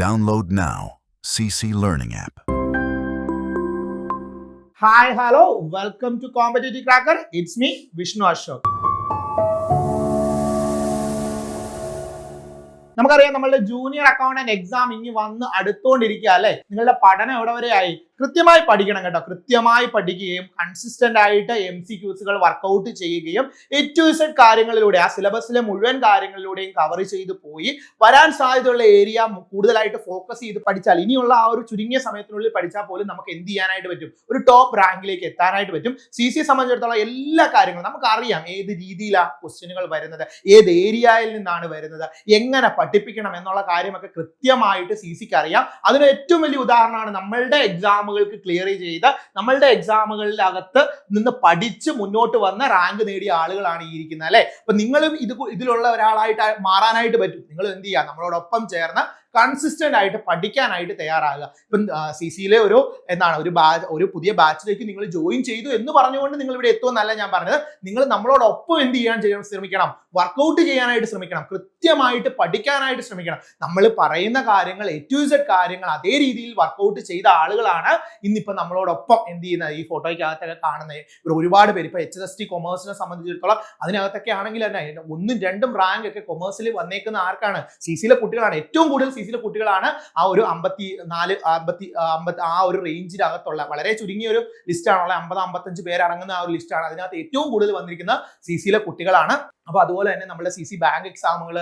Download now. CC Learning app. Hi, hello, welcome to Competitive Cracker. It's me, Vishnu Ashok. നമുക്കറിയാം നമ്മളുടെ junior accountant exam ഇനി വന്ന് അടുത്തോണ്ടിരിക്കുക അല്ലെ. നിങ്ങളുടെ പഠനം എവിടെ വരെയായി? കൃത്യമായി പഠിക്കണം കേട്ടോ. കൃത്യമായി പഠിക്കുകയും കൺസിസ്റ്റന്റ് ആയിട്ട് MCQs വർക്കൗട്ട് ചെയ്യുകയും A to Z കാര്യങ്ങളിലൂടെ ആ സിലബസിലെ മുഴുവൻ കാര്യങ്ങളിലൂടെയും കവർ ചെയ്ത് പോയി വരാൻ സാധ്യതയുള്ള ഏരിയ കൂടുതലായിട്ട് ഫോക്കസ് ചെയ്ത് പഠിച്ചാൽ ഇനിയുള്ള ആ ഒരു ചുരുങ്ങിയ സമയത്തിനുള്ളിൽ പഠിച്ചാൽ പോലും നമുക്ക് എന്ത് ചെയ്യാനായിട്ട് പറ്റും? ഒരു ടോപ്പ് റാങ്കിലേക്ക് എത്താനായിട്ട് പറ്റും. CC സംബന്ധിച്ചിടത്തോളം എല്ലാ കാര്യങ്ങളും നമുക്കറിയാം. ഏത് രീതിയിലാണ് ക്വസ്റ്റ്യനുകൾ വരുന്നത്, ഏത് ഏരിയയിൽ നിന്നാണ് വരുന്നത്, എങ്ങനെ പഠിപ്പിക്കണം എന്നുള്ള കാര്യമൊക്കെ കൃത്യമായിട്ട് CCക്ക് അറിയാം. അതിന് ഏറ്റവും വലിയ ഉദാഹരണമാണ് നമ്മളുടെ എക്സാമുകൾക്ക് ക്ലിയർ ചെയ്ത് നമ്മളുടെ എക്സാമുകളിലകത്ത് നിന്ന് പഠിച്ച് മുന്നോട്ട് വന്ന റാങ്ക് നേടിയ ആളുകളാണ് ഈ ഇരിക്കുന്നത് അല്ലെ. അപ്പൊ നിങ്ങളും ഇതിലുള്ള ഒരാളായിട്ട് മാറാനായിട്ട് പറ്റും. നിങ്ങൾ എന്ത് ചെയ്യുക? നമ്മളോടൊപ്പം ചേർന്ന് കൺസിസ്റ്റന്റ് ആയിട്ട് പഠിക്കാനായിട്ട് തയ്യാറാകുക. ഇപ്പം CCയിലെ ഒരു പുതിയ ബാച്ചിലേക്ക് നിങ്ങൾ ജോയിൻ ചെയ്തു എന്ന് പറഞ്ഞുകൊണ്ട് നിങ്ങൾ ഇവിടെ എത്തുമെന്നല്ല ഞാൻ പറഞ്ഞത്. നിങ്ങൾ നമ്മളോടൊപ്പം എന്ത് ചെയ്യാൻ ശ്രമിക്കണം? വർക്കൗട്ട് ചെയ്യാനായിട്ട് ശ്രമിക്കണം. കൃത്യമായിട്ട് പഠിക്കാനായിട്ട് ശ്രമിക്കണം. നമ്മൾ പറയുന്ന കാര്യങ്ങൾ A to Z കാര്യങ്ങൾ അതേ രീതിയിൽ വർക്കൗട്ട് ചെയ്ത ആളുകളാണ് ഇന്നിപ്പോ നമ്മളോടൊപ്പം എന്ത് ചെയ്യുന്നത്? ഈ ഫോട്ടോയ്ക്കകത്തൊക്കെ കാണുന്നത് ഇവിടെ ഒരുപാട് പേര്. ഇപ്പൊ HST കൊമേഴ്സിനെ സംബന്ധിച്ചിടത്തോളം അതിനകത്തൊക്കെ ആണെങ്കിൽ തന്നെ 1ഉം 2ഉം റാങ്ക് ഒക്കെ കൊമേഴ്സിൽ വന്നേക്കുന്ന ആർക്കാണ്? CCയിലെ കുട്ടികളാണ്. ഏറ്റവും കൂടുതൽ CCയിലെ കുട്ടികളാണ്. ആ ഒരു 54 50 ആ ഒരു റേഞ്ചിനകത്തുള്ള വളരെ ചുരുങ്ങിയ ഒരു ലിസ്റ്റ് ആണുള്ള 50-55 പേര് അടങ്ങുന്ന ആ ഒരു ലിസ്റ്റാണ്. അതിനകത്ത് ഏറ്റവും കൂടുതൽ വന്നിരിക്കുന്ന CCയിലെ കുട്ടികളാണ്. അപ്പൊ അതുപോലെ തന്നെ നമ്മുടെ CC ബാങ്ക് എക്സാമുകൾ,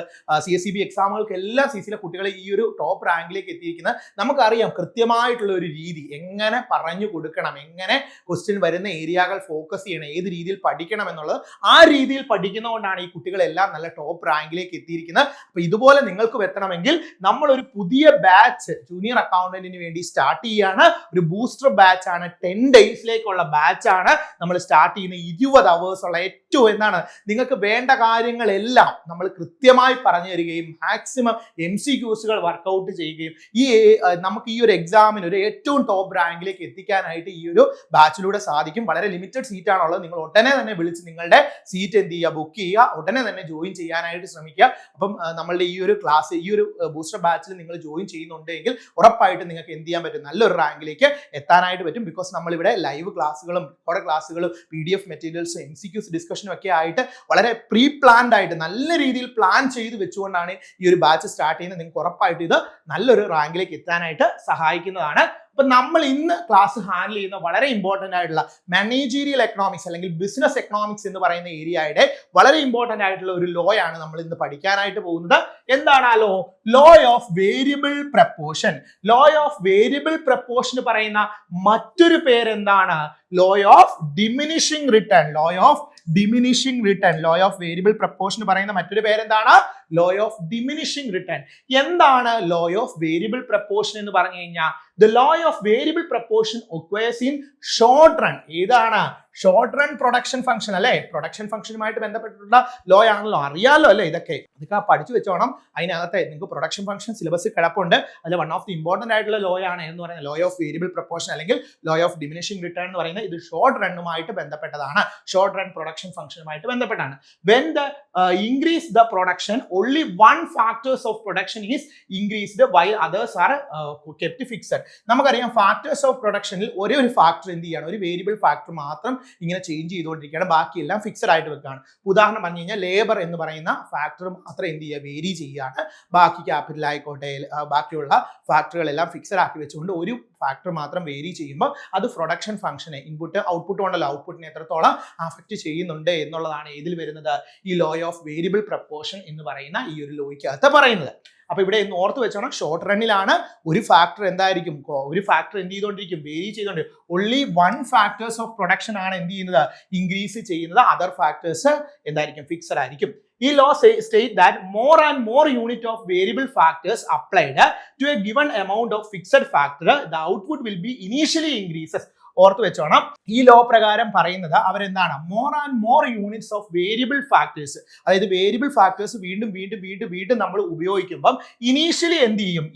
CSEB എക്സാമുകൾക്ക് എല്ലാം CCയിലെ കുട്ടികൾ ഈ ഒരു ടോപ്പ് റാങ്കിലേക്ക് എത്തിയിരിക്കുന്നത് നമുക്കറിയാം. കൃത്യമായിട്ടുള്ള ഒരു രീതി എങ്ങനെ പറഞ്ഞു കൊടുക്കണം, എങ്ങനെ ക്വസ്റ്റ്യൻ വരുന്ന ഏരിയകൾ ഫോക്കസ് ചെയ്യണം, ഏത് രീതിയിൽ പഠിക്കണം എന്നുള്ളത് ആ രീതിയിൽ പഠിക്കുന്നതുകൊണ്ടാണ് ഈ കുട്ടികളെല്ലാം നല്ല ടോപ്പ് റാങ്കിലേക്ക് എത്തിയിരിക്കുന്നത്. അപ്പൊ ഇതുപോലെ നിങ്ങൾക്കും എത്തണമെങ്കിൽ നമ്മൾ ഒരു പുതിയ ബാച്ച് ജൂനിയർ അക്കൗണ്ടന്റിന് വേണ്ടി സ്റ്റാർട്ട് ചെയ്യാണ്. ഒരു ബൂസ്റ്റർ ബാച്ച് ആണ്. 10 ഡേയ്സിലേക്കുള്ള ബാച്ച് ആണ് നമ്മൾ സ്റ്റാർട്ട് ചെയ്യുന്ന. 20 അവേഴ്സ് ഉള്ള ഏറ്റവും എന്താണ് നിങ്ങൾക്ക് വേണ്ട കാര്യങ്ങളെല്ലാം നമ്മൾ കൃത്യമായി പറഞ്ഞു തരികയും മാക്സിമം MCQs വർക്കൗട്ട് ചെയ്യുകയും നമുക്ക് ഈ ഒരു എക്സാമിന് ഒരു ഏറ്റവും ടോപ്പ് റാങ്കിലേക്ക് എത്തിക്കാനായിട്ട് ഈ ഒരു ബാച്ചിലൂടെ സാധിക്കും. വളരെ ലിമിറ്റഡ് സീറ്റ് ആണുള്ളത്. നിങ്ങൾ ഉടനെ തന്നെ വിളിച്ച് നിങ്ങളുടെ സീറ്റ് എന്ത് ചെയ്യുക? ബുക്ക് ചെയ്യുക. ഉടനെ തന്നെ ജോയിൻ ചെയ്യാനായിട്ട് ശ്രമിക്കുക. അപ്പം നമ്മളുടെ ഈ ഒരു ക്ലാസ്, ഈ ഒരു ബൂസ്റ്റർ ബാച്ചിൽ നിങ്ങൾ ജോയിൻ ചെയ്യുന്നുണ്ടെങ്കിൽ ഉറപ്പായിട്ടും നിങ്ങൾക്ക് എന്ത് ചെയ്യാൻ പറ്റും? നല്ലൊരു റാങ്കിലേക്ക് എത്താനായിട്ട് പറ്റും. ബിക്കോസ് നമ്മളിവിടെ ലൈവ് ക്ലാസ്സുകളും റെക്കോർഡ് ക്ലാസ്സുകളും PDF മെറ്റീരിയൽസും MCQs ഡിസ്കഷനും ഒക്കെ ആയിട്ട് വളരെ പ്ലാൻഡ് ആയിട്ട് നല്ല രീതിയിൽ പ്ലാൻ ചെയ്ത് വെച്ചുകൊണ്ടാണ് ഈ ഒരു ബാച്ച് സ്റ്റാർട്ട് ചെയ്യുന്നത്. നിങ്ങൾക്ക് ഉറപ്പായിട്ട് ഇത് നല്ലൊരു റാങ്കിലേക്ക് എത്താനായിട്ട് സഹായിക്കുന്നതാണ്. അപ്പൊ നമ്മൾ ഇന്ന് ക്ലാസ് ഹാൻഡിൽ ചെയ്യുന്ന വളരെ ഇമ്പോർട്ടന്റ് ആയിട്ടുള്ള മാനേജീരിയൽ എക്കണോമിക്സ് അല്ലെങ്കിൽ ബിസിനസ് എക്കണോമിക്സ് എന്ന് പറയുന്ന ഏരിയയുടെ വളരെ ഇമ്പോർട്ടന്റ് ആയിട്ടുള്ള ഒരു ലോ ആണ് നമ്മൾ ഇന്ന് പഠിക്കാനായിട്ട് പോകുന്നത്. എന്താണ് ആ law? Law of variable proportion. Law of variable proportion പറയുന്ന മറ്റൊരു പേരെന്താണ്? Law of diminishing return. Law of diminishing return. Law of variable proportion പറയുന്ന മറ്റൊരു പേരെന്താണ്? Law of diminishing return. എന്താണ് ലോ ഓഫ് വേരിയബിൾ പ്രപ്പോർഷൻ എന്ന് പറഞ്ഞു കഴിഞ്ഞാൽ the law of variable proportion occurs in short run. ഏതാണ്? ഷോർട്ട് റൺ പ്രൊഡക്ഷൻ ഫംഗ്ഷൻ അല്ലെ. Production ഫംഗ്ഷനുമായിട്ട് ബന്ധപ്പെട്ടിട്ടുള്ള ലോ ആണല്ലോ. അറിയാലോ അല്ലെ ഇതൊക്കെ പഠിച്ചു വെച്ചോണം. അതിനകത്ത് നിങ്ങൾക്ക് പ്രൊഡക്ഷൻ ഫംഗ്ഷൻ സിലബസ് കിടപ്പുണ്ട്. അതിൽ വൺ ഓഫ് ദി ഇമ്പോർട്ടന്റ് ആയിട്ടുള്ള ലോ ആണ് എന്ന് പറയുന്നത് ലോ ഓഫ് വേരിയബിൾ പ്രപ്പോർഷൻ അല്ലെങ്കിൽ ലോ ഓഫ് ഡിമിനിഷിംഗ് റിട്ടേൺ എന്ന് പറയുന്നത്. ഇത് ഷോർട്ട് റണ്ണുമായിട്ട് ബന്ധപ്പെട്ടതാണ്. ഷോർട്ട് റൺ പ്രൊഡക്ഷൻ ഫംഗ്ഷനുമായിട്ട് ബന്ധപ്പെട്ടാണ്. when the increase the production, only one factors of production is increased while others are kept fixed. നമുക്കറിയാം ഫാക്ടേഴ്സ് ഓഫ് പ്രൊഡക്ഷനിൽ ഒരേ ഒരു factor എന്ത് ചെയ്യാണ്? ഒരു വേരിയബിൾ ഫാക്ടർ മാത്രം ഇങ്ങനെ ചേഞ്ച് ചെയ്തുകൊണ്ടിരിക്കുകയാണ്. ബാക്കിയെല്ലാം ഫിക്സഡ് ആയിട്ട് വെക്കുകയാണ്. ഉദാഹരണം പറഞ്ഞു കഴിഞ്ഞാൽ ലേബർ എന്ന് പറയുന്ന ഫാക്ടർ മാത്രം എന്ത് ചെയ്യുക? വേരി ചെയ്യുകയാണ്. ബാക്കി ക്യാപിറ്റൽ ആയിക്കോട്ടെ ബാക്കിയുള്ള ഫാക്ടറുകളെല്ലാം ഫിക്സഡ് ആക്കി വെച്ചുകൊണ്ട് ഒരു ഫാക്ടർ മാത്രം വേരി ചെയ്യുമ്പോൾ അത് പ്രൊഡക്ഷൻ ഫംഗ്ഷനെ ഇൻപുട്ട് ഔട്ട്പുട്ട് കൊണ്ടല്ലോ ഔട്ട്പുട്ടിനെ എത്രത്തോളം അഫക്റ്റ് ചെയ്യുന്നുണ്ട് എന്നുള്ളതാണ് ഇതിൽ വരുന്നത്. ഈ ലോ ഓഫ് വേരിയബിൾ പ്രപ്പോർഷൻ എന്ന് പറയുന്ന ഈ ഒരു ലോയ്ക്കകത്ത് പറയുന്നത്. അപ്പൊ ഇവിടെ ഓർത്ത് വെച്ചോണം, ഷോർട്ട് റണ്ണിലാണ് ഒരു ഫാക്ടർ എന്തായിരിക്കും? ഒരു ഫാക്ടർ എന്ത് ചെയ്തുകൊണ്ടിരിക്കും? വേരി ചെയ്തുകൊണ്ടിരിക്കും. only one factors of production ആണ് എന്ത് ചെയ്യുന്നത്? ഇൻക്രീസ് ചെയ്യുന്നത്. അതർ ഫാക്ടേഴ്സ് എന്തായിരിക്കും? ഫിക്സഡ് ആയിരിക്കും. ഈ law state that more and more unit of variable factors applied to a given amount of fixed factor, the output will be initially increases. ഓർത്ത് വെച്ചോണം. ഈ law പ്രകാരം പറയുന്നത് അവരെന്താണ്, more and more units of variable factors, അതായത് variable factors വീണ്ടും നമ്മൾ ഉപയോഗിക്കുമ്പം initially എന്ത് ചെയ്യും,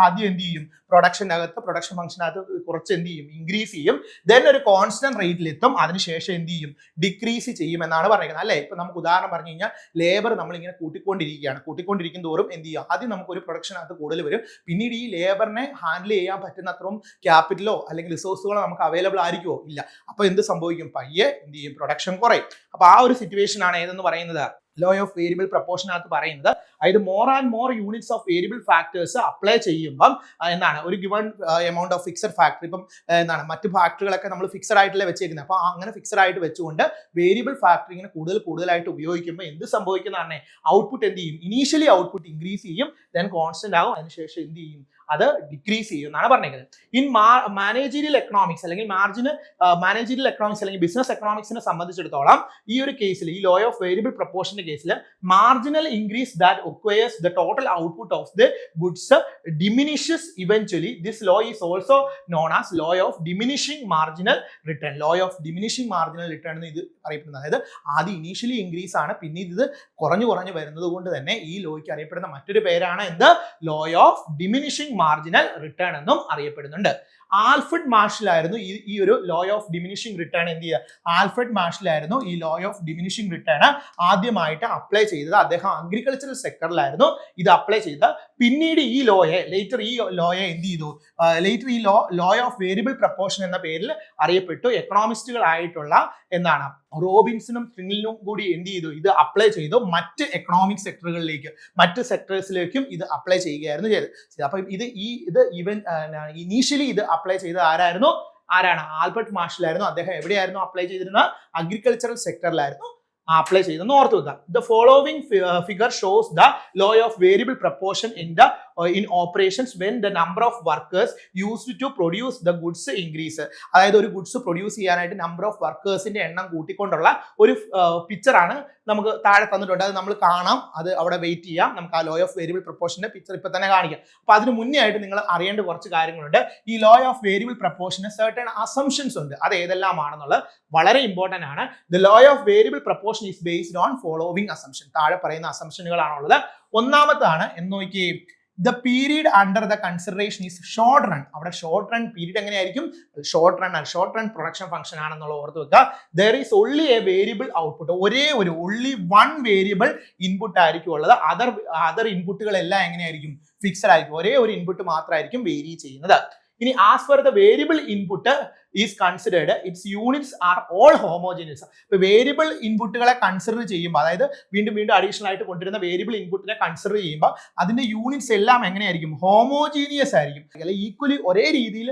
ആദ്യം എന്ത് ചെയ്യും, പ്രൊഡക്ഷൻ ഫംഗ്ഷനകത്ത് കുറച്ച് എന്ത് ചെയ്യും, ഇൻക്രീസ് ചെയ്യും. ദെൻ ഒരു കോൺസ്റ്റന്റ് റേറ്റിൽ എത്തും, അതിനുശേഷം എന്ത് ചെയ്യും, ഡിക്രീസ് ചെയ്യും എന്നാണ് പറയുന്നത് അല്ലേ. ഇപ്പൊ നമുക്ക് ഉദാഹരണം പറഞ്ഞു കഴിഞ്ഞാൽ ലേബർ നമ്മൾ ഇങ്ങനെ കൂട്ടിക്കൊണ്ടിരിക്കും തോറും എന്ത് ചെയ്യും, ആദ്യം നമുക്ക് ഒരു പ്രൊഡക്ഷനകത്ത് കൂടുതൽ വരും, പിന്നീട് ഈ ലേബറിനെ ഹാൻഡിൽ ചെയ്യാൻ പറ്റുന്ന അത്രയും ക്യാപിറ്റലോ അല്ലെങ്കിൽ റിസോഴ്സുകളോ നമുക്ക് അവൈലബിൾ ആയിരിക്കുമോ, ഇല്ല. അപ്പൊ എന്ത് സംഭവിക്കും, പയ്യെ എന്ത് ചെയ്യും, പ്രൊഡക്ഷൻ കുറയും. അപ്പൊ ആ ഒരു സിറ്റുവേഷൻ ആണ് ഏതെന്ന് പറയുന്നത്, ലോ ഓഫ് വേരിയബിൾ പ്രപ്പോർഷനകത്ത് പറയുന്നത്. അതായത് more and more units of variable factors apply ചെയ്യുമ്പം എന്താണ്, ഒരു given amount of fixed factor, ഇപ്പം എന്താണ് മറ്റു ഫാക്ടറികളൊക്കെ നമ്മൾ ഫിക്സഡ് ആയിട്ടല്ലേ വെച്ചേക്കുന്നത്, അപ്പൊ അങ്ങനെ ഫിക്സഡ് ആയിട്ട് വെച്ചുകൊണ്ട് വേരിയബിൾ ഫാക്ടർ ഇങ്ങനെ കൂടുതലായിട്ട് ഉപയോഗിക്കുമ്പോൾ എന്ത് സംഭവിക്കുന്നതാണ്, ഔട്ട്പുട്ട് എന്ത് ചെയ്യും, ഇനീഷ്യലി ഔട്ട്പുട്ട് ഇൻക്രീസ് ചെയ്യും, ദെൻ കോൺസ്റ്റന്റ് ആകും, അതിനുശേഷം എന്ത് ചെയ്യും, അത് ഡിക്രീസ് ചെയ്യും എന്നാണ് പറഞ്ഞിരിക്കുന്നത്. ഇൻ മാനേജീരിയൽ എക്കണോമിക്സ് അല്ലെങ്കിൽ മാനേജീരിയൽ എക്കണോമിക്സ് അല്ലെങ്കിൽ ബിസിനസ് എക്കണോമിക്സിനെ സംബന്ധിച്ചിടത്തോളം ഈ ഒരു കേസിൽ, ഈ ലോ ഓഫ് വേരിയബിൾ പ്രപ്പോർഷന്റെ കേസിൽ marginal increase that acquires the total output of the goods diminishes eventually. This law is also known as law of diminishing marginal return. Law of diminishing marginal return എന്ന് ഇത് അറിയപ്പെടുന്നത്. അതായത് ആദ്യം initially increase ആണ്, പിന്നീട് ഇത് കുറഞ്ഞു വരുന്നത് കൊണ്ട് തന്നെ ഈ ലോയ്ക്ക് അറിയപ്പെടുന്ന മറ്റൊരു പേരാണ് എന്ത്, law of diminishing marginal return എന്നും അറിയപ്പെടുന്നുണ്ട്. ആൽഫ്രഡ് മാർഷലായിരുന്നു ഈ ഒരു ലോ ഓഫ് ഡിമിനിഷിംഗ് റിട്ടേൺ എന്ത് ചെയ്യുക, ആൽഫ്രഡ് മാർഷലായിരുന്നു ഈ ലോ ഓഫ് ഡിമിനിഷിംഗ് റിട്ടേൺ ആദ്യമായിട്ട് അപ്ലൈ ചെയ്തത്. അദ്ദേഹം അഗ്രികൾച്ചറൽ സെക്ടറിലായിരുന്നു ഇത് അപ്ലൈ ചെയ്തത്. പിന്നീട് ഈ ലോയെ എന്ത് ചെയ്തു, ലേറ്റർ ഈ ലോ ഓഫ് വേരിയബിൾ പ്രപ്പോർഷൻ എന്ന പേരിൽ അറിയപ്പെട്ടു. എക്കണോമിസ്റ്റുകളായിട്ടുള്ള എന്താണ് റോബിൻസണും സ്ട്രിംഗിലും കൂടി എന്ത് ചെയ്തു, ഇത് അപ്ലൈ ചെയ്തു മറ്റ് എക്കണോമിക് സെക്ടറുകളിലേക്ക്, മറ്റ് സെക്ടേഴ്സിലേക്കും ഇത് അപ്ലൈ ചെയ്യുകയായിരുന്നു ചെയ്തത്. അപ്പൊ ഇനീഷ്യലി ഇത് അപ്ലൈ ചെയ്തത് ആരാണ്, ആൽബർട്ട് മാർഷലായിരുന്നു. അദ്ദേഹം എവിടെയായിരുന്നു അപ്ലൈ ചെയ്തിരുന്നത്, അഗ്രികൾച്ചറൽ സെക്ടറിലായിരുന്നു അപ്ലൈ ചെയ്തെന്ന് ഓർത്തു വെക്കുക. The following figure shows the law of variable proportion in operations when the number of workers used to produce the goods increase. അതായത് ഒരു ഗുഡ്സ് പ്രൊഡ്യൂസ് ചെയ്യാനായിട്ട് നമ്പർ ഓഫ് വർക്കേഴ്സിന്റെ എണ്ണം കൂട്ടിക്കൊണ്ടുള്ള ഒരു പിക്ചർ ആണ് നമുക്ക് താഴെ തന്നിട്ടുണ്ട്. അത് നമ്മൾ കാണാം, അത് അവിടെ വെയിറ്റ് ചെയ്യാം. നമുക്ക് ആ ലോ ഓഫ് വേരിയബിൾ പ്രപ്പോർഷന്റെ പിക്ചർ ഇപ്പൊ തന്നെ കാണിക്കാം. അപ്പൊ അതിന് മുന്നേ ആയിട്ട് നിങ്ങൾ അറിയേണ്ട കുറച്ച് കാര്യങ്ങളുണ്ട്. ഈ ലോ ഓഫ് വേരിയബിൾ പ്രപ്പോർഷന് certain assumptions ഉണ്ട്. അത് ഏതെല്ലാമാണെന്നുള്ളത് വളരെ ഇമ്പോർട്ടന്റ് ആണ്. The law of variable proportion is based on following assumption. താഴെ പറയുന്ന അസംഷനുകളാണുള്ളത്. ഒന്നാമത്താണ് എന്ന് നോക്കി, the period under the consideration is short run. അവിടെ ഷോർട്ട് റൺ പീരീഡ് എങ്ങനെയായിരിക്കും, ഷോർട്ട് റൺ പ്രൊഡക്ഷൻ ഫംഗ്ഷൻ ആണെന്നുള്ള ഓർത്ത് വെക്കുക. there is only a variable output. only one variable input ആയിരിക്കും ഉള്ളത്. അതർ ഇൻപുട്ടുകളെല്ലാം എങ്ങനെയായിരിക്കും, ഫിക്സഡ് ആയിരിക്കും. ഒരേ ഒരു ഇൻപുട്ട് മാത്രമായിരിക്കും വേരി ചെയ്യുന്നത്. ഇനി as fir the variable input is considered it's units are all homogeneous. ഇപ്പൊ വേരിയബിൾ ഇൻപുട്ടുകളെ കൺസിഡർ ചെയ്യുമ്പോൾ, അതായത് വീണ്ടും അഡീഷണൽ ആയിട്ട് കൊണ്ടുവരുന്ന വേരിയബിൾ ഇൻപുട്ടിനെ കൺസിഡർ ചെയ്യുമ്പോൾ അതിന്റെ യൂണിറ്റ്സ് എല്ലാം എങ്ങനെയായിരിക്കും, ഹോമോജീനിയസ് ആയിരിക്കും. അല്ലെങ്കിൽ ഈക്വലി ഒരേ രീതിയിൽ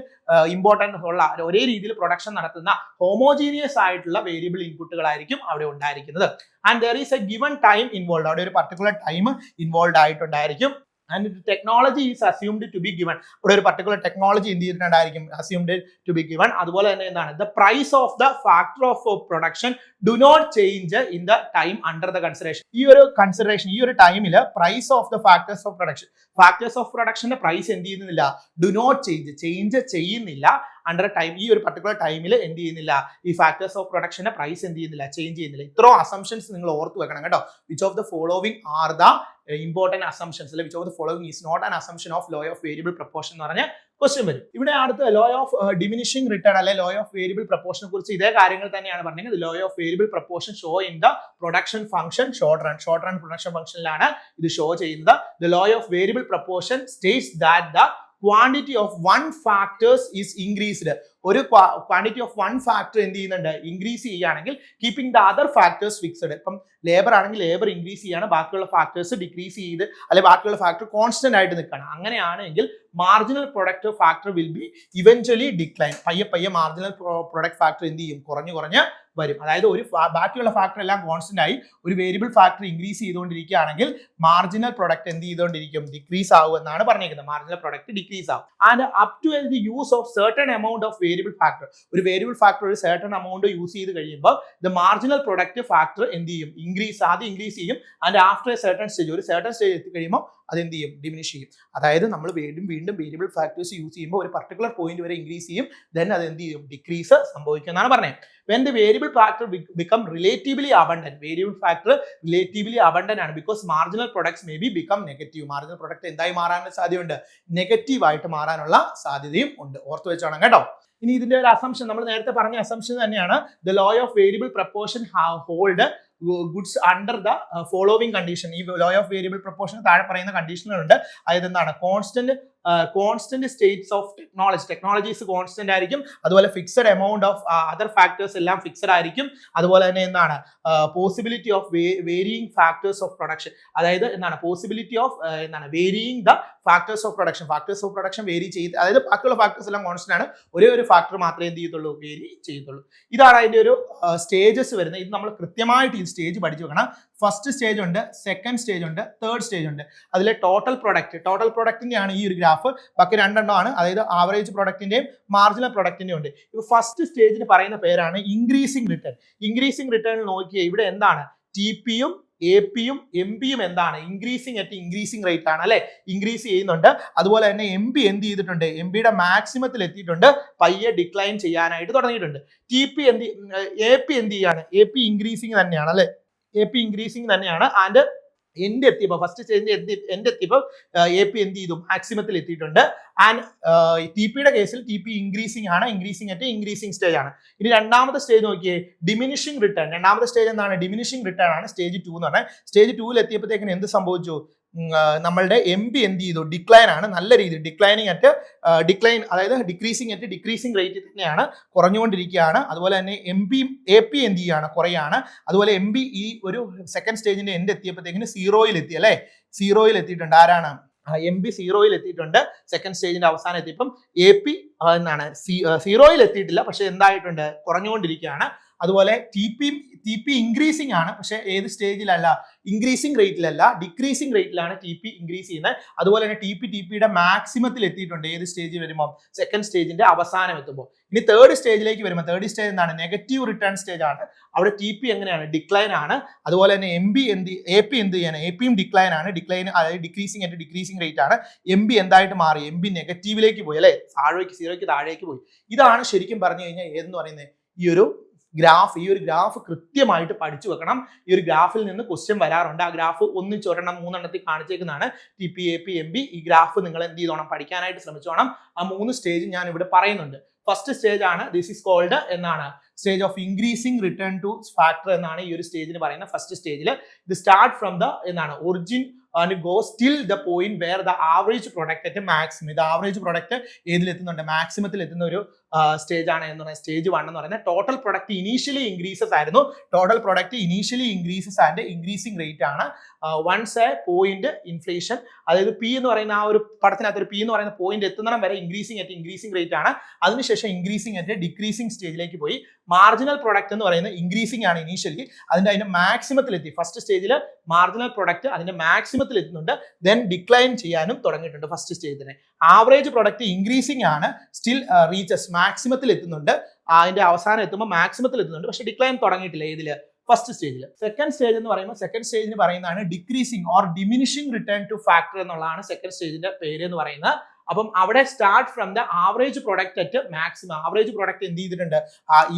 ഇമ്പോർട്ടൻസ് ഉള്ള, ഒരേ രീതിയിൽ പ്രൊഡക്ഷൻ നടത്തുന്ന ഹോമോജീനിയസ് ആയിട്ടുള്ള വേരിയബിൾ ഇൻപുട്ടുകളായിരിക്കും അവിടെ ഉണ്ടായിരിക്കുന്നത്. And there is a given time involve. അവിടെ ഒരു പർട്ടിക്കുലർ ടൈം ഇൻവോൾവ് ആയിട്ടുണ്ടായിരിക്കും. And the technology is assumed to be given. ഇവിടെ ഒരു പർട്ടിക്കുലർ ടെക്നോളജി എന്ത് ചെയ്തിട്ടുണ്ടായിരിക്കും, assumed to be given. അതുപോലെ തന്നെ എന്താണ്, the price of the factor of production do not change in the time under the consideration. ഈ ഒരു ടൈമിൽ price of the factors of പ്രൊഡക്ഷന്റെ പ്രൈസ് എന്ത് ചെയ്യുന്നില്ല, ഡു നോട്ട് ചേഞ്ച് ചെയ്യുന്നില്ല. അണ്ടർ ടൈം, ഈ ഒരു പർട്ടിക്കുലർ ടൈമിൽ എന്ത് ചെയ്യുന്നില്ല, ഈ ഫാക്ടേഴ്സ് ഓഫ് പ്രൊഡക്ഷന്റെ പ്രൈസ് എന്ത് ചെയ്യുന്നില്ല, ചേഞ്ച് ചെയ്യുന്നില്ല. ഇത്രയും അസംഷൻസ് നിങ്ങൾ ഓർത്ത് വെക്കണം കേട്ടോ. Which of the following are the important assumptions, അല്ലെ which of the following is not an assumption of law of variable proportion എന്ന് പറഞ്ഞ ക്വസ്റ്റ്യൻ വരും. ഇവിടെ അടുത്ത ലോ ഓഫ് ഡിമിനിഷിംഗ് റിട്ടേൺ അല്ലെ ലോ ഓഫ് വേരിയബിൾ പ്രപ്പോർഷനെ കുറിച്ച് ഇതേ കാര്യങ്ങൾ തന്നെയാണ് പറഞ്ഞത്. Law of variable proportion show in the production function short run production ഫംഗ്ഷനിലാണ് ഇത് ഷോ ചെയ്യുന്നത്. The law of variable proportion states that the quantity of one factors is increased. ഒരു ക്വാണ്ടിറ്റി ഓഫ് വൺ ഫാക്ടർ എന്ത് ചെയ്യുന്നുണ്ട്, increase ചെയ്യുകയാണെങ്കിൽ keeping the other factors fixed. ഇപ്പം labour ആണെങ്കിൽ labour increase ചെയ്യാണ്, ബാക്കിയുള്ള ഫാക്ടേഴ്സ് ഡിക്രീസ് ചെയ്ത്, അല്ലെങ്കിൽ ബാക്കിയുള്ള ഫാക്ടർ കോൺസ്റ്റന്റ് ആയിട്ട് നിൽക്കുകയാണ്. അങ്ങനെയാണെങ്കിൽ marginal product factor will be eventually decline. പയ്യെ മാർജിനൽ പ്രൊഡക്റ്റ് ഫാക്ടർ എന്ത് ചെയ്യും, കുറഞ്ഞു വരും. അതായത് ബാക്കിയുള്ള ഫാക്ടർ എല്ലാം കോൺസ്റ്റന്റ് ആയി ഒരു വേരിയബിൾ ഫാക്ടർ ഇൻക്രീസ് ചെയ്തുകൊണ്ടിരിക്കുകയാണെങ്കിൽ മാർജിനൽ പ്രൊഡക്റ്റ് എന്ത് ചെയ്തുകൊണ്ടിരിക്കും, ഡിക്രീസ് ആവും എന്നാണ് പറഞ്ഞിരിക്കുന്നത്. മാർജിനൽ പ്രൊഡക്റ്റ് ഡിക്രീസ് ആവും. And up to the use of certain amount of variable factor, ഒരു വേരിയബിൾ ഫാക്ടർ ഒരു സർട്ടൺ എമൗണ്ട് യൂസ് ചെയ്ത് കഴിയുമ്പോൾ ദ മാർജിനൽ പ്രൊഡക്റ്റ് ഫാക്ടർ എന്ത് ചെയ്യും, ആദ്യം ഇൻക്രീസ് ചെയ്യും. ആൻഡ് ആഫ്റ്റർ ഒരു സർട്ടൺ സ്റ്റേജ് എത്തി കഴിയുമ്പോൾ അത് എന്ത് ചെയ്യും, ഡിമിനിഷ് ചെയ്യും. അതായത് നമ്മൾ വീണ്ടും വീണ്ടും വേരിയബിൾ ഫാക്ടേഴ്സ് യൂസ് ചെയ്യുമ്പോൾ ഒരു പർട്ടിക്കുലർ പോയിന്റ് വരെ ഇൻക്രീസ് ചെയ്യും, ദെൻ അത് എന്ത് ചെയ്യും, ഡിക്രീസ് സംഭവിക്കും എന്നാണ് പറഞ്ഞത്. When the variable factor become relatively abundant, variable factor relatively abundant ആണ്, because marginal products may be become negative. Marginal product എന്തായി മാറാനുള്ള സാധ്യതയുണ്ട്, നെഗറ്റീവ് ആയിട്ട് മാറാനുള്ള സാധ്യതയും ഉണ്ട്. ഓർത്ത് വെച്ചോണം കേട്ടോ. ഇനി ഇതിന്റെ ഒരു അസംഷൻ, നമ്മൾ നേരത്തെ പറഞ്ഞ അസംഷൻ തന്നെയാണ്, the law of variable proportion hold goods under the following condition. ഈ law of variable proportion താഴെ പറയുന്ന കണ്ടീഷനുകളുണ്ട്. അതായത് എന്താണ്, constant states of technologies constant ആയിരിക്കും, അതുപോലെ fixed amount of other factors എല്ലാം ഫിക്സഡ് ആയിരിക്കും, അതുപോലെ തന്നെ എന്താണ്, possibility of varying factors of production, അതായത് എന്താണ്, പോസിബിലിറ്റി ഓഫ് എന്താണ്, varying the factors of production vary ചെയ്ത്, അതായത് ബാക്കിയുള്ള ഫാക്ടേഴ്സ് എല്ലാം കോൺസ്റ്റന്റ് ആണ്, ഒരേ ഒരു ഫാക്ടർ മാത്രമേ എന്ത് ചെയ്യത്തുള്ളൂ, വേരി ചെയ്യത്തുള്ളൂ. ഇതാണ് അതിന്റെ ഒരു സ്റ്റേജസ് വരുന്നത്. ഇത് നമ്മൾ കൃത്യമായിട്ട് ഈ സ്റ്റേജ് പഠിച്ചു വെക്കണം. ഫസ്റ്റ് സ്റ്റേജ് ഉണ്ട്, സെക്കൻഡ് സ്റ്റേജ് ഉണ്ട്, തേർഡ് സ്റ്റേജ് ഉണ്ട്. അതിലെ ടോട്ടൽ പ്രൊഡക്റ്റിന്റെ ആണ് ഈ ഒരു ഗ്രാഫ്. ബാക്കി രണ്ടെണ്ണമാണ്, അതായത് ആവറേജ് പ്രൊഡക്റ്റിന്റെയും മാർജിനൽ പ്രൊഡക്റ്റിന്റെയും ഉണ്ട്. ഇപ്പൊ ഫസ്റ്റ് സ്റ്റേജിന് പറയുന്ന പേരാണ് ഇൻക്രീസിംഗ് റിട്ടേൺ. ഇൻക്രീസിംഗ് റിട്ടേണിൽ നോക്കിയാൽ ഇവിടെ എന്താണ്, ടി പിയും എ പിയും എം പിയും എന്താണ്, ഇൻക്രീസിംഗ് റേറ്റ് ആണ് അല്ലെ, ഇൻക്രീസ് ചെയ്യുന്നുണ്ട്. അതുപോലെ തന്നെ എം പി എന്ത് ചെയ്തിട്ടുണ്ട്, എം പിയുടെ മാക്സിമത്തിൽ എത്തിയിട്ടുണ്ട്, പയ്യെ ഡിക്ലൈൻ ചെയ്യാനായിട്ട് തുടങ്ങിയിട്ടുണ്ട്. എ പി എന്ത് ചെയ്യാണ്, എ പി ഇൻക്രീസിംഗ് തന്നെയാണ് അല്ലെ, എ പി ഇൻക്രീസിംഗ് തന്നെയാണ്. ആൻഡ് എൻഡ് എത്തിയപ്പോൾ, ഫസ്റ്റ് സ്റ്റേജിന്റെ എൻഡ് എത്തിയപ്പോൾ എ പി എന്ത് ചെയ്തു, മാക്സിമത്തിൽ എത്തിയിട്ടുണ്ട്. ആൻഡ് ടി പിയുടെ കേസിൽ ടി പി ഇൻക്രീസിംഗ് ആണ്, ഇൻക്രീസിംഗ് സ്റ്റേജ് ആണ്. ഇനി രണ്ടാമത്തെ സ്റ്റേജ് നോക്കിയേ, ഡിമിനിഷിംഗ് റിട്ടേൺ. രണ്ടാമത്തെ സ്റ്റേജ് എന്താണ്, ഡിമിനിഷിംഗ് റിട്ടേൺ ആണ്, സ്റ്റേജ് 2 എന്ന് പറഞ്ഞാൽ. സ്റ്റേജ് 2 എത്തിയപ്പോഴത്തേക്കിന് എന്ത് സംഭവിച്ചു, നമ്മളുടെ എം പി എന്ത് ചെയ്തു, ഡിക്ലൈൻ ആണ്, നല്ല രീതിയിൽ അതായത് ഡിക്രീസിംഗ് റേറ്റ് തന്നെയാണ്, കുറഞ്ഞുകൊണ്ടിരിക്കുകയാണ്. അതുപോലെ തന്നെ എ പി എന്ത് ചെയ്യാണ്, കുറയാണ്. അതുപോലെ എം പി ഈ ഒരു സെക്കൻഡ് സ്റ്റേജിന്റെ എൻഡ് എത്തിയപ്പോഴത്തേക്കിന് സീറോയിൽ എത്തി അല്ലെ, സീറോയിൽ എത്തിയിട്ടുണ്ട്. ആരാണ്, എം പി സീറോയിൽ എത്തിയിട്ടുണ്ട്. സെക്കൻഡ് സ്റ്റേജിന്റെ അവസാനം എത്തിയപ്പം എ പി എന്താണ്, സീറോയിൽ എത്തിയിട്ടില്ല, പക്ഷെ എന്തായിട്ടുണ്ട്, കുറഞ്ഞുകൊണ്ടിരിക്കുകയാണ്. അതുപോലെ ടി പി ഇൻക്രീസിംഗ് ആണ്, പക്ഷെ ഏത് സ്റ്റേജിലല്ല, ഇൻക്രീസിംഗ് റേറ്റിലല്ല, ഡിക്രീസിംഗ് റേറ്റിലാണ് ടി പി ഇൻക്രീസ് ചെയ്യുന്നത്. അതുപോലെ തന്നെ ടി പിയുടെ മാക്സിമത്തിൽ എത്തിയിട്ടുണ്ട്. ഏത് സ്റ്റേജിൽ വരുമ്പോൾ, സെക്കൻഡ് സ്റ്റേജിന്റെ അവസാനം എത്തുമ്പോൾ. ഇനി തേർഡ് സ്റ്റേജിലേക്ക് വരുമ്പോൾ, തേർഡ് സ്റ്റേജ് എന്താണ്, നെഗറ്റീവ് റിട്ടേൺ സ്റ്റേജ് ആണ്. അവിടെ ടി പി എങ്ങനെയാണ്, ഡിക്ലൈൻ ആണ്. അതുപോലെ തന്നെ എ പി എന്ത് ചെയ്യാണ്, എ പിയും ഡിക്ലൈൻ ആണ്, അതായത് ഡിക്രീസിംഗ് റേറ്റ് ആണ്. എം ബി എന്തായിട്ട് മാറി, എം ബി നെഗറ്റീവിലേക്ക് പോയി അല്ലെ, സീറോയ്ക്ക് താഴേക്ക് പോയി. ഇതാണ് ശരിക്കും പറഞ്ഞു കഴിഞ്ഞാൽ ഏതെന്ന് പറയുന്നത്, ഈ ഒരു ഗ്രാഫ് കൃത്യമായിട്ട് പഠിച്ചു വെക്കണം. ഈ ഒരു ഗ്രാഫിൽ നിന്ന് ക്വസ്റ്റ്യൻ വരാറുണ്ട്. ആ ഗ്രാഫ് ഒന്നിച്ചൊരെണ്ണം 3 എണ്ണത്തിൽ കാണിച്ചേക്കുന്നതാണ്, T P, A P, M B. ഈ ഗ്രാഫ് നിങ്ങൾ എന്ത് ചെയ്തോണം, പഠിക്കാനായിട്ട് ശ്രമിച്ചോണം. ആ 3 സ്റ്റേജ് ഞാൻ ഇവിടെ പറയുന്നുണ്ട്. ഫസ്റ്റ് സ്റ്റേജ് ആണ്, ദിസ് ഈസ് കോൾഡ് എന്നാണ്, stage of increasing return to factor എന്നാണ് ഈ ഒരു സ്റ്റേജിന് പറയുന്ന. ഫസ്റ്റ് സ്റ്റേജിൽ ഇത് സ്റ്റാർട്ട് ഫ്രം ദ എന്താണ്, origin and goes till the point where the average product at maximum. ഇത് ആവറേജ് പ്രൊഡക്റ്റ് ഏതിലെത്തുന്നുണ്ട്, മാക്സിമത്തിൽ എത്തുന്ന ഒരു സ്റ്റേജ് ആണ് എന്ന് പറയുന്നത്. സ്റ്റേജ് 1 എന്ന് പറയുന്നത് ടോട്ടൽ പ്രൊഡക്റ്റ് ഇനീഷ്യലി ഇൻക്രീസസ് ആയിരുന്നു. Total product initially increases and increasing rate ആണ്. വൺസ് എ പോയിന്റ് ഇൻഫ്ലേഷൻ, അതായത് പി എന്ന് പറയുന്ന ആ ഒരു പടത്തിനകത്ത് ഒരു പി എന്ന് പറയുന്ന പോയിന്റ് എത്തുന്നിടം വരെ ഇൻക്രീസിംഗ് റേറ്റ് ആണ്. അതിനുശേഷം ഇൻക്രീസിംഗ് ഡിക്രീസിംഗ് സ്റ്റേജിലേക്ക് പോയി. മാർജിനൽ പ്രൊഡക്റ്റ് എന്ന് പറയുന്നത് ഇൻക്രീസിംഗ് ആണ് ഇനീഷ്യലി, അതിന്റെ മാക്സിമത്തിൽ എത്തി. ഫസ്റ്റ് സ്റ്റേജിൽ മാർജിനൽ പ്രൊഡക്റ്റ് അതിന്റെ മാക്സിമത്തിൽ എത്തുന്നുണ്ട്, ദെൻ ഡിക്ലൈൻ ചെയ്യാനും തുടങ്ങിയിട്ടുണ്ട് ഫസ്റ്റ് സ്റ്റേജിൽ തന്നെ. ആവറേജ് പ്രൊഡക്റ്റ് ഇൻക്രീസിംഗ് ആണ്, സ്റ്റിൽ റീച്ചസ് മാക്സിമത്തിൽ എത്തുന്നുണ്ട്, അതിന്റെ അവസാനം എത്തുമ്പോൾ മാക്സിമത്തിൽ എത്തുന്നുണ്ട്, പക്ഷെ ഡിക്ലൈൻ തുടങ്ങിയിട്ടില്ല ഏതില്, ഫസ്റ്റ് സ്റ്റേജിൽ. സെക്കൻഡ് സ്റ്റേജ് എന്ന് പറയുമ്പോൾ സെക്കൻഡ് സ്റ്റേജിന് പറയുന്നതാണ് decreasing or diminishing return to factor എന്നുള്ളതാണ് സെക്കൻഡ് സ്റ്റേജിന്റെ പേര് എന്ന് പറയുന്നത്. അപ്പം അവിടെ start from the average product at maximum. Average product എന്ത് ചെയ്തിട്ടുണ്ട്,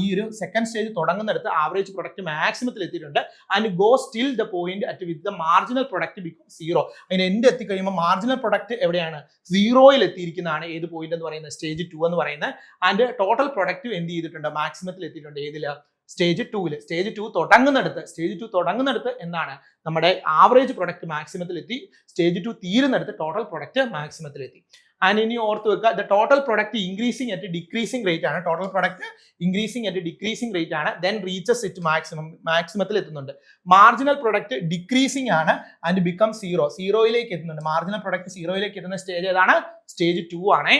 ഈ ഒരു സെക്കൻഡ് സ്റ്റേജ് തുടങ്ങുന്നിടത്ത് ആവറേജ് പ്രൊഡക്റ്റ് മാക്സിമത്തിൽ എത്തിയിട്ടുണ്ട്. And go still the point at with the marginal product become zero. അതിന് എൻഡ് എത്തിക്കഴിയുമ്പോൾ മാർജിനൽ പ്രൊഡക്റ്റ് എവിടെയാണ്, സീറോയിൽ എത്തിയിരിക്കുന്നതാണ്. ഏത് പോയിന്റ് എന്ന് പറയുന്നത്, സ്റ്റേജ് 2 എന്ന് പറയുന്നത്. ആൻഡ് ടോട്ടൽ പ്രൊഡക്റ്റ് എന്ത് ചെയ്തിട്ടുണ്ട്, മാക്സിമത്തിൽ എത്തിയിട്ടുണ്ട്. ഏതില്, സ്റ്റേജ് 2 സ്റ്റേജ് 2 തുടങ്ങുന്നിടത്ത് എന്താണ്, നമ്മുടെ ആവറേജ് പ്രൊഡക്റ്റ് മാക്സിമത്തിൽ എത്തി. സ്റ്റേജ് 2 തീരുന്നിടത്ത് ടോട്ടൽ പ്രൊഡക്റ്റ് മാക്സിമത്തിൽ എത്തി. ആൻഡ് ഇനി ഓർത്ത് വെക്കുക, the total product increasing at decreasing rate ആണ്. Total product increasing at decreasing rate ആണ്, ദെൻ റീച്ചസ് ഇറ്റ് മാക്സിമത്തിൽ എത്തുന്നുണ്ട്. മാർജിനൽ പ്രൊഡക്റ്റ് ഡിക്രീസിംഗ് ആണ് ആൻഡ് ബിക്കം സീറോയിലേക്ക് എത്തുന്നുണ്ട്. മാർജിനൽ പ്രൊഡക്റ്റ് സീറോയിലേക്ക് എത്തുന്ന സ്റ്റേജ് ഏതാണ്, സ്റ്റേജ് 2 ആണ്.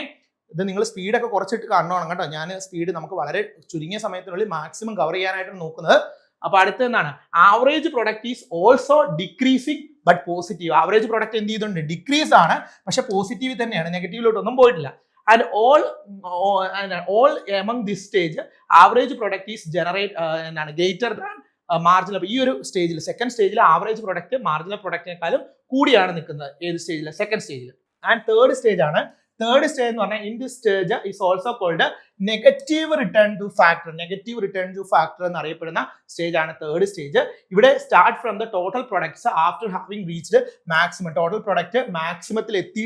ഇത് നിങ്ങൾ സ്പീഡൊക്കെ കുറച്ചിട്ട് കാണണം കേട്ടോ. ഞാൻ സ്പീഡ് നമുക്ക് വളരെ ചുരുങ്ങിയ സമയത്തിനുള്ളിൽ മാക്സിമം കവർ ചെയ്യാനായിട്ടാണ് നോക്കുന്നത്. അപ്പൊ അടുത്ത എന്താണ്, average product is also decreasing but positive. Average product എന്ത് ചെയ്തിട്ടുണ്ട്, ഡിക്രീസ് ആണ്, പക്ഷെ പോസിറ്റീവ് തന്നെയാണ്, നെഗറ്റീവിലോട്ടൊന്നും പോയിട്ടില്ല. And all among this stage average product is greater than marginal. ഈ ഒരു സ്റ്റേജിൽ, സെക്കൻഡ് സ്റ്റേജിൽ ആവറേജ് പ്രൊഡക്റ്റ് മാർജിനൽ പ്രൊഡക്റ്റിനേക്കാളും കൂടിയാണ് നിൽക്കുന്നത് ഏത് സ്റ്റേജിൽ? സെക്കൻഡ് സ്റ്റേജിൽ. ആൻഡ് തേർഡ് സ്റ്റേജ് ആണ്. തേർഡ് സ്റ്റേജ് എന്ന് പറഞ്ഞാൽ in this stage is also called negative return to factor. Negative return to factor എന്നറിയപ്പെടുന്ന സ്റ്റേജ് ആണ് തേർഡ് സ്റ്റേജ്. ഇവിടെ start from the total products after having reached maximum. Total product മാക്സിമത്തിൽ എത്തി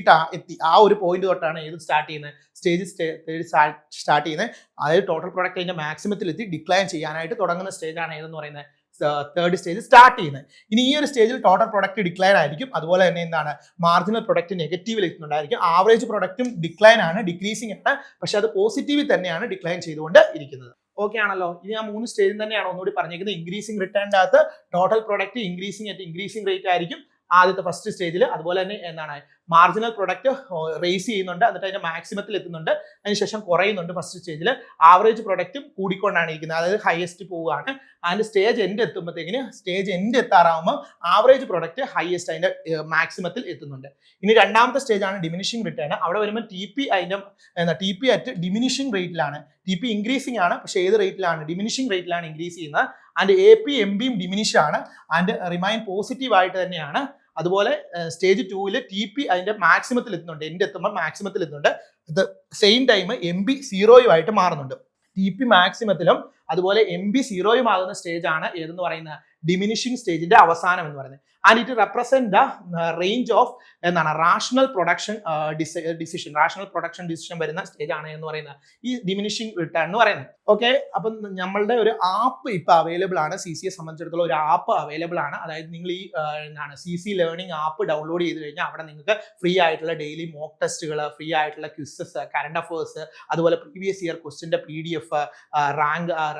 ആ ഒരു പോയിന്റ് തൊട്ടാണ് ഏത് സ്റ്റാർട്ട് ചെയ്യുന്നത്? സ്റ്റേജ് സ്റ്റാർട്ട് ചെയ്യുന്നത്. അതായത് ടോട്ടൽ പ്രൊഡക്റ്റ് അതിന്റെ മാക്സിമത്തിൽ എത്തി ഡിക്ലൈൻ ചെയ്യാനായിട്ട് തുടങ്ങുന്ന സ്റ്റേജ് ആണ് ഏതെന്ന് പറയുന്നത്? തേർഡ് സ്റ്റേജ് സ്റ്റാർട്ട് ചെയ്യുന്നത്. ഇനി ഈ ഒരു സ്റ്റേജിൽ ടോട്ടൽ പ്രൊഡക്റ്റ് ഡിക്ലൈൻ ആയിരിക്കും. അതുപോലെ തന്നെ എന്താണ്? മാർജിനൽ പ്രൊഡക്റ്റ് നെഗറ്റീവിൽ എത്തുന്നുണ്ടായിരിക്കും. ആവറേജ് പ്രൊഡക്റ്റും ഡിക്ലൈൻ ആണ്, ഡിക്രീസിംഗ് ആണ്. പക്ഷെ അത് പോസിറ്റീവിൽ തന്നെയാണ് ഡിക്ലൈൻ ചെയ്തുകൊണ്ട് ഇരിക്കുന്നത്. ഓക്കെ ആണല്ലോ? ഇനി ആ 3 സ്റ്റേജിൽ തന്നെയാണ് ഒന്നുകൂടി പറഞ്ഞിരിക്കുന്നത്. ഇൻക്രീസിംഗ് റിട്ടേണിന്റെ അകത്ത് ടോട്ടൽ പ്രൊഡക്റ്റ് ഇൻക്രീസിംഗ് റേറ്റ് ആയിരിക്കും ആദ്യത്തെ ഫസ്റ്റ് സ്റ്റേജിൽ. അതുപോലെ തന്നെ എന്താണ്? മാർജിനൽ പ്രൊഡക്റ്റ് റേസ് ചെയ്യുന്നുണ്ട്, എന്നിട്ട് അതിന്റെ മാക്സിമത്തിൽ എത്തുന്നുണ്ട്, അതിനുശേഷം കുറയുന്നുണ്ട് ഫസ്റ്റ് സ്റ്റേജിൽ. ആവറേജ് പ്രൊഡക്റ്റും കൂടിക്കൊണ്ടാണ് ഇരിക്കുന്നത്, അതായത് ഹയസ്റ്റ് പോവുകയാണ്. അതിന്റെ സ്റ്റേജ് എൻഡ് എത്തുമ്പോഴത്തേക്കിന് സ്റ്റേജ് എൻഡ് എത്താറാകുമ്പോൾ ആവറേജ് പ്രൊഡക്റ്റ് ഹയസ്റ്റ് അതിന്റെ മാക്സിമത്തിൽ എത്തുന്നുണ്ട്. ഇനി രണ്ടാമത്തെ സ്റ്റേജ് ആണ് ഡിമിനിഷിംഗ് റിട്ടേൺ. അവിടെ വരുമ്പോൾ ടി പി അറ്റ് ഡിമിനിഷിംഗ് റേറ്റിലാണ്. ടി പി ഇൻക്രീസിംഗ് ആണ്, പക്ഷേ ഏത് റേറ്റിലാണ്? ഡിമിനിഷിംഗ് റേറ്റിലാണ് ഇൻക്രീസ് ചെയ്യുന്നത്. ആൻഡ് എ പി എം ബിയും ഡിമിനിഷ് ആണ് ആൻഡ് റിമൈൻ പോസിറ്റീവ് ആയിട്ട് തന്നെയാണ്. അതുപോലെ സ്റ്റേജ് 2 ടി പി അതിന്റെ മാക്സിമത്തിൽ എത്തുന്നുണ്ട്, എൻഡ് എത്തുമ്പോൾ മാക്സിമത്തിൽ എത്തുന്നുണ്ട്. At same time M B സീറോയുമായിട്ട് മാറുന്നുണ്ട്. ടി പി മാക്സിമത്തിലും അതുപോലെ എം ബി സീറോയും ആകുന്ന സ്റ്റേജ് ആണ് ഏതെന്ന് പറയുന്ന ഡിമിനിഷിംഗ് സ്റ്റേജിന്റെ അവസാനം എന്ന് പറയുന്നത്. And it represent the range of എന്താണ്? റാഷണൽ പ്രൊഡക്ഷൻ ഡിസിഷൻ വരുന്ന സ്റ്റേജ് ആണ് എന്ന് പറയുന്നത് ഈ ഡിമിനിഷിംഗ് റിട്ടേൺ എന്ന് പറയുന്നത്. ഓക്കെ, അപ്പം നമ്മളുടെ ഒരു ആപ്പ് ഇപ്പൊ അവൈലബിൾ ആണ്. CC സംബന്ധിച്ചിടത്തോളം ഒരു ആപ്പ് അവൈലബിൾ ആണ്. അതായത് നിങ്ങൾ ഈ എന്താണ് CC ലേണിംഗ് ആപ്പ് ഡൗൺലോഡ് ചെയ്ത് കഴിഞ്ഞാൽ അവിടെ നിങ്ങൾക്ക് ഫ്രീ ആയിട്ടുള്ള ഡെയിലി മോക്ക് ടെസ്റ്റുകൾ, ഫ്രീ ആയിട്ടുള്ള ക്വിസസ്, കറണ്ട് അഫേഴ്സ്, അതുപോലെ പ്രീവിയസ് ഇയർ ക്വസ്റ്റിന്റെ PDF,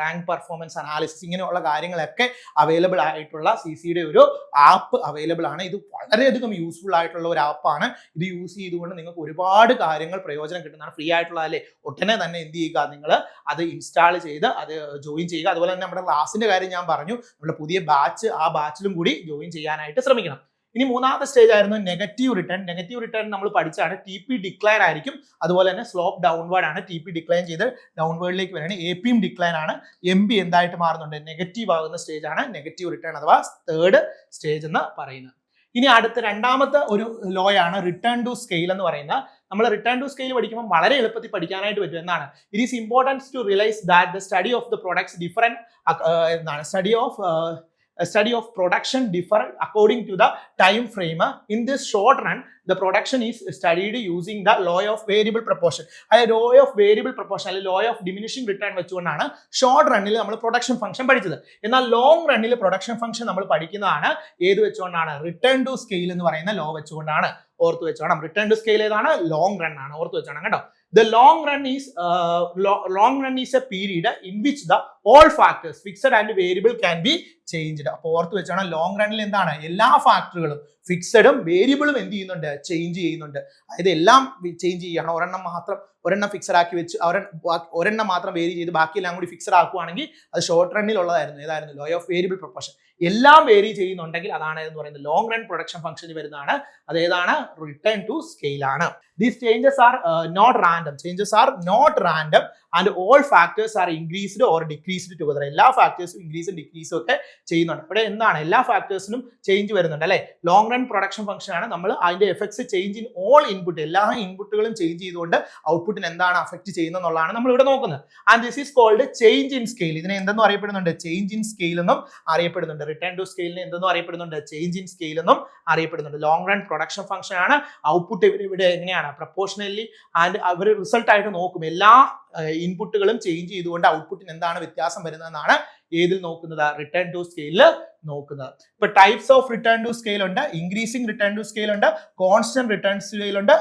റാങ്ക് പെർഫോമൻസ് അനാലിസിസ്, ഇങ്ങനെയുള്ള കാര്യങ്ങളൊക്കെ അവൈലബിൾ ആയിട്ടുള്ള CCയുടെ ഒരു ആപ്പ് അവൈലബിൾ ആണ്. ഇത് വളരെയധികം യൂസ്ഫുൾ ആയിട്ടുള്ള ഒരു ആപ്പാണ്. ഇത് യൂസ് ചെയ്തുകൊണ്ട് നിങ്ങൾക്ക് ഒരുപാട് കാര്യങ്ങൾ പ്രയോജനം കിട്ടുന്നതാണ്. ഫ്രീ ആയിട്ടുള്ളതല്ലേ, ഒട്ടനെ തന്നെ എന്ത് ചെയ്യുക? നിങ്ങൾ അത് ഇൻസ്റ്റാൾ ചെയ്ത് അത് ജോയിൻ ചെയ്യുക. അതുപോലെ തന്നെ നമ്മുടെ ക്ലാസിന്റെ കാര്യം ഞാൻ പറഞ്ഞു, നമ്മുടെ പുതിയ ബാച്ച്, ആ ബാച്ചിലും കൂടി ജോയിൻ ചെയ്യാനായിട്ട് ശ്രമിക്കണം. ഇനി മൂന്നാമത്തെ സ്റ്റേജ് ആയിരുന്നു നെഗറ്റീവ് റിട്ടേൺ. നെഗറ്റീവ് റിട്ടേൺ നമ്മൾ പഠിച്ചാണ്. ടി പി ഡിക്ലൈൻ ആയിരിക്കും, അതുപോലെ തന്നെ സ്ലോപ്പ് ഡൗൺവേർഡ് ആണ്. ടി പി ഡിക്ലൈൻ ചെയ്ത് ഡൗൺവേർഡിലേക്ക് വരികയാണ്. എ പിയും ഡിക്ലൈൻ ആണ്. എം ബി എന്തായിട്ട് മാറുന്നുണ്ട്? നെഗറ്റീവ് ആകുന്ന സ്റ്റേജ് ആണ് നെഗറ്റീവ് റിട്ടേൺ അഥവാ തേർഡ് സ്റ്റേജ് എന്ന് പറയുന്നത്. ഇനി അടുത്ത രണ്ടാമത്തെ ഒരു ലോ ആണ് റിട്ടേൺ ടു സ്കെയിൽ എന്ന് പറയുന്നത്. നമ്മൾ റിട്ടേൺ ടു സ്കെയിൽ പഠിക്കുമ്പോൾ വളരെ എളുപ്പത്തിൽ പഠിക്കാനായിട്ട് പറ്റും. എന്നാണ്? It is importance to realise that the study of the products different എന്താണ്? study of production differ according to the time frame. In this short run, the production is studied using the law of variable proportion. അതായത് law of variable proportion അല്ലെങ്കിൽ law of diminishing return വെച്ചുകൊണ്ടാണ് short റണ്ണിൽ നമ്മൾ production function പഠിച്ചത്. എന്നാൽ long റണ്ണിൽ production function നമ്മൾ പഠിക്കുന്നതാണ് ഏത് വെച്ചുകൊണ്ടാണ്? റിട്ടേൺ ടു സ്കെയിൽ എന്ന് പറയുന്ന ലോ വെച്ചുകൊണ്ടാണ്. ഓർത്ത് വെച്ചോണം. റിട്ടേൺ ടു സ്കെയിൽ ഏതാണ്? ലോങ് റൺ ആണ്. ഓർത്ത് വെച്ചോണം കേട്ടോ. The long run is a period in which the all factors fixed and variable can be changed. അപ്പോൾ ഓർത്ത് വെച്ചാണ് ലോങ് റണ്ണിൽ എന്താണ്? എല്ലാ ഫാക്ടറുകളും ഫിക്സഡും വേരിയബിളും എന്ത് ചെയ്യുന്നുണ്ട്? ചേഞ്ച് ചെയ്യുന്നുണ്ട്. അതായത് എല്ലാം ചേഞ്ച് ചെയ്യണം. ഒരെണ്ണം ഫിക്സഡ് ആക്കി വെച്ച് ഒരെണ്ണം മാത്രം വേരി ചെയ്ത് ബാക്കിയെല്ലാം കൂടി ഫിക്സഡ് ആക്കുവാണെങ്കിൽ അത് ഷോർട്ട് റണ്ണിൽ ഉള്ളതായിരുന്നു. ഏതായിരുന്നു? Law of variable proportion. എല്ലാം വേരി ചെയ്യുന്നുണ്ടെങ്കിൽ അതാണ് എന്ന് പറയുന്നത് ലോങ് റൺ പ്രൊഡക്ഷൻ ഫംഗ്ഷന് വരുന്നതാണ്. അതേതാണ്? റിട്ടേൺ ടു സ്കെയിൽ ആണ്. These changes are not random. Changes are not random and all factors are increased or decreased together. എല്ലാ ഫാക്ടേഴ്സും ഇൻക്രീസും ഡിക്രീസും ഒക്കെ ചെയ്യുന്നുണ്ട്. ഇവിടെ എന്താണ്? എല്ലാ ഫാക്ടേഴ്സിനും ചേഞ്ച് വരുന്നുണ്ട് അല്ലെ? ലോങ് റൺ പ്രൊഡക്ഷൻ ഫംഗ്ഷൻ ആണ്. നമ്മൾ അതിന്റെ effects change in all input, എല്ലാ ഇൻപുട്ടുകളും ചേഞ്ച് ചെയ്തുകൊണ്ട് ഔട്ട്പുട്ടിന് എന്താണ് അഫക്ട് ചെയ്യുന്നത് എന്നുള്ളതാണ് നമ്മൾ ഇവിടെ നോക്കുന്നത്. And this is called change in scale. ഇതിനെ എന്തെന്നും അറിയപ്പെടുന്നുണ്ട്? ചേഞ്ച് ഇൻ സ്കെയിൽ എന്നും അറിയപ്പെടുന്നുണ്ട്. റിട്ടേൺ ടു സ്കെയിലിനെ എന്തെന്നും അറിയപ്പെടുന്നുണ്ട്? ചേഞ്ച് ഇൻ സ്കെയിൽ എന്നും അറിയപ്പെടുന്നുണ്ട്. ലോങ് റൺ പ്രൊഡക്ഷൻ ഫംഗ്ഷൻ ആണ്. ഔട്ട്പുട്ട് ഇവിടെ എങ്ങനെയാണ്? പ്രൊപ്പോർഷണലി ആൻഡ് അവർ റിസൾട്ട് ആയിട്ട് നോക്കും. എല്ലാ ഇൻപുട്ടുകളും ചേഞ്ച് ചെയ്തുകൊണ്ട് ഔട്ട്പുട്ടിന് എന്താണ് വ്യത്യാസം വരുന്നതെന്നാണ് ഏതിൽ നോക്കുന്നത്? റിട്ടേൺ ടു സ്കെയിലിൽ നോക്കുന്നത്. ഇപ്പൊ types of return to scale ഉണ്ട്. ഇൻക്രീസിംഗ് റിട്ടേൺ ടു സ്കെയിൽ ഉണ്ട്, കോൺസ്റ്റന്റ് റിട്ടേൺ സ്കെയിൽ ഉണ്ട്,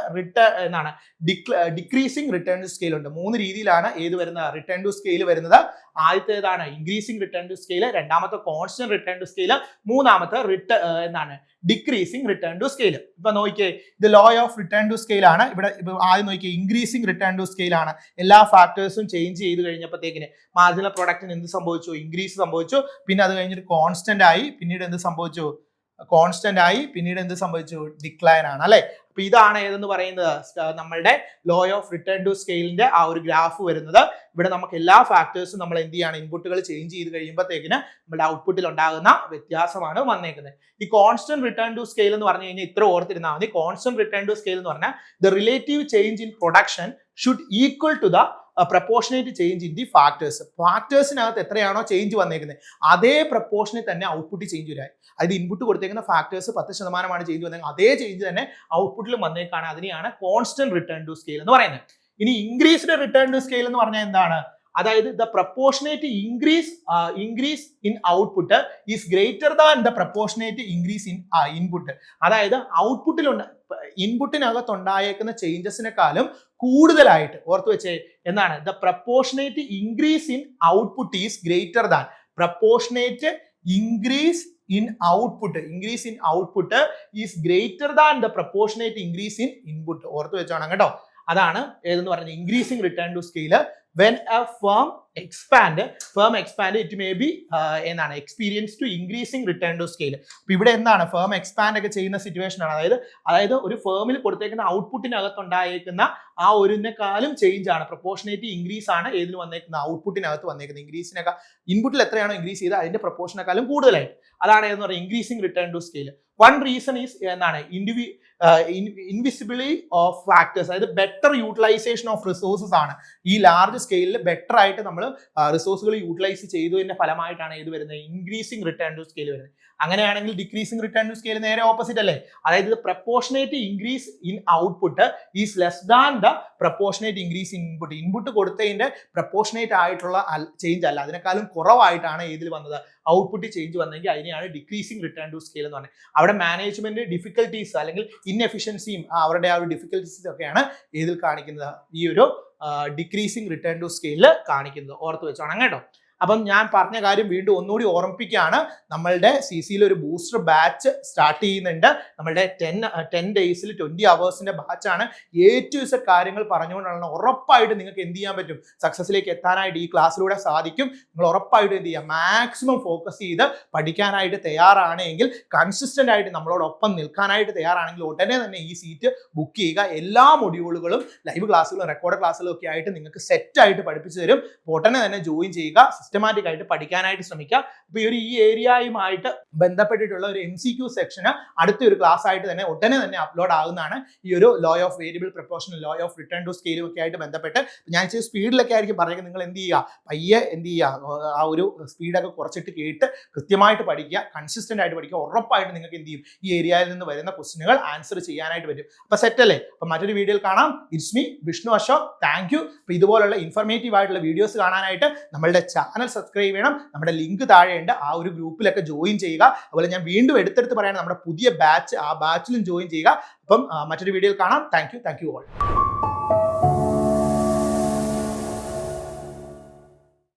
ഡിക്രീസിംഗ് റിട്ടേൺ ടു സ്കെയിൽ ഉണ്ട്. 3 രീതിയിലാണ് ഏത് വരുന്നത്? റിട്ടേൺ ടു സ്കെയിൽ വരുന്നത്. ആദ്യത്തേതാണ് ഇൻക്രീസിംഗ് റിട്ടേൺ ടു സ്കെയിൽ, രണ്ടാമത്തെ കോൺസ്റ്റന്റ് റിട്ടേൺ ടു സ്കെയിൽ, മൂന്നാമത്തെ ഡിക്രീസിംഗ് റിട്ടേൺ ടു സ്കെയിൽ. ഇപ്പൊ നോക്കിയേ, ഇത് law of return to scale ആണ്. ഇവിടെ ആദ്യം നോക്കിയേ, ഇൻക്രീസിംഗ് റിട്ടേൺ ടു സ്കെയിൽ ആണ്. എല്ലാ ഫാക്ടേഴ്സും ചേഞ്ച് ചെയ്ത് കഴിഞ്ഞപ്പോഴത്തേക്കിന് മാർജിനൽ പ്രൊഡക്റ്റിന് എന്ത് സംഭവിച്ചു? ഇൻക്രീസ് സംഭവിച്ചു. പിന്നെ അത് കഴിഞ്ഞിട്ട് കോൺസ്റ്റന്റ് ആയി. പിന്നീട് എന്ത് സംഭവിച്ചു? കോൺസ്റ്റന്റ് ആയി, പിന്നീട് എന്ത് സംഭവിച്ചു, ഡിക്ലൈൻ ആണ് അല്ലെ. അപ്പൊ ഇതാണ് ഏതെന്ന് പറയുന്നത് നമ്മളുടെ ലോ ഓഫ് റിട്ടേൺ ടു സ്കെയിലിന്റെ ആ ഒരു ഗ്രാഫ് വരുന്നത്. ഇവിടെ നമുക്ക് എല്ലാ ഫാക്ടേഴ്സും നമ്മൾ എന്ത് ചെയ്യാണ്, ഇൻപുട്ടുകൾ ചേഞ്ച് ചെയ്ത് കഴിയുമ്പോഴത്തേക്കിന് നമ്മുടെ ഔട്ട്പുട്ടിൽ ഉണ്ടാകുന്ന വ്യത്യാസമാണ് വന്നേക്കുന്നത്. ഈ കോൺസ്റ്റന്റ് റിട്ടേൺ ടു സ്കെയിൽ എന്ന് പറഞ്ഞു കഴിഞ്ഞാൽ ഇത്ര ഓർത്തിരുന്നാൽ മതി. കോൺസ്റ്റന്റ് റിട്ടേൺ ടു സ്കെയിൽ എന്ന് പറഞ്ഞാൽ the relative change in production should equal to the proportionate change in the factors. ഫാക്ടേഴ്സിനകത്ത് എത്രയാണോ ചേഞ്ച് വന്നേക്കുന്നത് അതേ പ്രപ്പോർഷനിൽ തന്നെ ഔട്ട്പുട്ട് ചേഞ്ച് വരായി. അതായത് ഇൻപുട്ട് കൊടുത്തേക്കുന്ന ഫാക്ടേഴ്സ് 10% ചേഞ്ച് വന്നേക്കുന്നത് അതേ ചേഞ്ച് തന്നെ ഔട്ട്പുട്ടിലും വന്നേക്കാണ്. അതിനെയാണ് കോൺസ്റ്റന്റ് റിട്ടേൺ ടു സ്കെയിൽ എന്ന് പറയുന്നത്. ഇനി ഇൻക്രീസ്ഡ് റിട്ടേൺ ടു സ്കെയിൽ എന്ന് പറഞ്ഞാൽ എന്താണ്, അതായത് the proportionate increase in output is greater than the proportionate increase in input. അതായത് ഇൻപുട്ടിനകത്തുണ്ടായേക്കുന്ന ചേഞ്ചസിനെക്കാളും കൂടുതലായിട്ട് ഓർത്തു വെച്ചേ എന്താണ്, the proportionate increase in output is greater than proportionate increase in output is greater than the proportionate increase in input. ഓർത്തു വെച്ചോണം കേട്ടോ. അതാണ് ഏതെന്ന് പറഞ്ഞത് increasing return to scale. when a firm expand it may be എന്താണ് experience to increasing return to scale. അപ്പൊ ഇവിടെ എന്താണ് firm expand ഒക്കെ ചെയ്യുന്ന സിറ്റുവേഷൻ ആണ്. അതായത് ഒരു ഫേമിൽ കൊടുത്തേക്കുന്ന ഔട്ട്പുട്ടിനകത്ത് ഉണ്ടായേക്കുന്ന ആ ഒരിനെക്കാളും ചേഞ്ച് ആണ്, പ്രപ്പോർഷനേറ്റ് ഇൻക്രീസ് ആണ് ഏതിന് വന്നേക്കുന്ന ഔട്ട്പുട്ടിനകത്ത് വന്നേക്കുന്നത്. ഇൻക്രീസിനൊക്കെ ഇൻപുട്ടിൽ എത്രയാണോ ഇൻക്രീസ് ചെയ്ത് അതിന്റെ പ്രപ്പോർഷനേക്കാളും കൂടുതലായിട്ട്. അതാണ് ഏതെന്ന് പറയുന്നത് increasing return to scale. One reason is എന്താണ് ഇൻവിസിബിളി ഓഫ് ഫാക്ടേഴ്സ്, അതായത് ബെറ്റർ യൂട്ടിലൈസേഷൻ ഓഫ് റിസോഴ്സസ് ആണ്. ഈ ലാർജ് സ്കെയിലിൽ ബെറ്റർ ആയിട്ട് നമ്മൾ റിസോഴ്സുകൾ യൂട്ടിലൈസ് ചെയ്തതിന്റെ ഫലമായിട്ടാണ് ഇത് വരുന്നത് ഇൻക്രീസിംഗ് റിട്ടേൺ ടു സ്കെയിൽ വരുന്നത്. അങ്ങനെയാണെങ്കിൽ ഡിക്രീസിംഗ് റിട്ടേൺ ടു സ്കെയിൽ നേരെ ഓപ്പോസിറ്റ് അല്ലേ. അതായത് proportionate increase in output is less than the proportionate increase in input. Input കൊടുത്തതിന്റെ പ്രപ്പോർഷനേറ്റ് ആയിട്ടുള്ള ചേഞ്ച് അല്ല, അതിനേക്കാളും കുറവായിട്ടാണ് ഇതിൽ വന്നത് ഔട്ട്പുട്ട് ചേഞ്ച് വന്നെങ്കിൽ അതിനെയാണ് ഡിക്രീസിംഗ് റിട്ടേൺ ടു സ്കെയിൽ എന്ന് പറഞ്ഞത്. അവിടെ മാനേജ്മെന്റ് ഡിഫിക്കൽട്ടീസ് അല്ലെങ്കിൽ ഇൻഎഫിഷ്യൻസിയും അവരുടെ ആ ഒരു ഡിഫിക്കൽട്ടീസും ഒക്കെയാണ് ഇതിൽ കാണിക്കുന്നത്, ഈ ഒരു ഡിക്രീസിംഗ് റിട്ടേൺ ടു സ്കെയിലിൽ കാണിക്കുന്നത്. ഓർത്ത് വെച്ചോണം കേട്ടോ. അപ്പം ഞാൻ പറഞ്ഞ കാര്യം വീണ്ടും ഒന്നുകൂടി ഓർമ്മിപ്പിക്കുകയാണ്. നമ്മളുടെ CC ഒരു ബൂസ്റ്റർ ബാച്ച് സ്റ്റാർട്ട് ചെയ്യുന്നുണ്ട്. നമ്മളുടെ 10 ഡേയ്സിൽ 20 അവേഴ്സിന്റെ ബാച്ചാണ്. A to Z കാര്യങ്ങൾ പറഞ്ഞുകൊണ്ടാണ്. ഉറപ്പായിട്ട് നിങ്ങൾക്ക് എന്ത് ചെയ്യാൻ പറ്റും, സക്സസിലേക്ക് എത്താനായിട്ട് ഈ ക്ലാസ്സിലൂടെ സാധിക്കും. നിങ്ങൾ ഉറപ്പായിട്ട് എന്ത് ചെയ്യുക, മാക്സിമം ഫോക്കസ് ചെയ്ത് പഠിക്കാനായിട്ട് തയ്യാറാണെങ്കിൽ, കൺസിസ്റ്റന്റ് ആയിട്ട് നമ്മളോടൊപ്പം നിൽക്കാനായിട്ട് തയ്യാറാണെങ്കിൽ ഉടനെ തന്നെ ഈ സീറ്റ് ബുക്ക് ചെയ്യുക. എല്ലാ മൊഡ്യൂളുകളും ലൈവ് ക്ലാസ്സുകളും റെക്കോർഡ് ക്ലാസ്സുകളും ഒക്കെ ആയിട്ട് നിങ്ങൾക്ക് സെറ്റ് ആയിട്ട് പഠിപ്പിച്ചു തരും. ഉടനെ തന്നെ ജോയിൻ ചെയ്യുക, സിസ്റ്റമാറ്റിക് ആയിട്ട് പഠിക്കാനായിട്ട് ശ്രമിക്കുക. അപ്പൊ ഈ ഏരിയയുമായിട്ട് ബന്ധപ്പെട്ടിട്ടുള്ള ഒരു MCQ സെക്ഷന് അടുത്തൊരു ക്ലാസ് ആയിട്ട് തന്നെ ഉടനെ തന്നെ അപ്ലോഡ് ആകുന്നതാണ്. ഈ ഒരു law of variable proportion, law of return to സ്കെയിലും ഒക്കെ ആയിട്ട് ബന്ധപ്പെട്ട് ഞാൻ ഇച്ചിരി സ്പീഡിലൊക്കെ ആയിരിക്കും പറയുക. നിങ്ങൾ എന്ത് ചെയ്യുക, പയ്യെ എന്ത് ചെയ്യുക, ആ ഒരു സ്പീഡൊക്കെ കുറച്ചിട്ട് കേട്ട് കൃത്യമായിട്ട് പഠിക്കുക, കൺസിസ്റ്റന്റ് ആയിട്ട് പഠിക്കുക. ഉറപ്പായിട്ട് നിങ്ങൾക്ക് എന്ത് ചെയ്യും, ഈ ഏരിയയിൽ നിന്ന് വരുന്ന ക്വസ്റ്റ്യനുകൾ ആൻസർ ചെയ്യാനായിട്ട് പറ്റും. അപ്പൊ സെറ്റ് അല്ലേ. അപ്പൊ മറ്റൊരു വീഡിയോയിൽ കാണാം. It's me Vishnu Ashok. Thank you. അപ്പൊ ഇതുപോലുള്ള ഇൻഫർമേറ്റീവ് ആയിട്ടുള്ള വീഡിയോസ് കാണാനായിട്ട് നമ്മളുടെ ചാനൽ സബ്സ്ക്രൈബ് ചെയ്യണം. നമ്മുടെ ലിങ്ക് താഴെയുണ്ട്, ആ ഒരു ഗ്രൂപ്പിലൊക്കെ ജോയിൻ ചെയ്യുക. അതുപോലെ ഞാൻ വീണ്ടും എടുത്തെടുത്ത് പറയണം, നമ്മുടെ പുതിയ ബാച്ച്, ആ ബാച്ചിലും ജോയിൻ ചെയ്യുക. അപ്പം മറ്റൊരു വീഡിയോയിൽ കാണാം. Thank you all.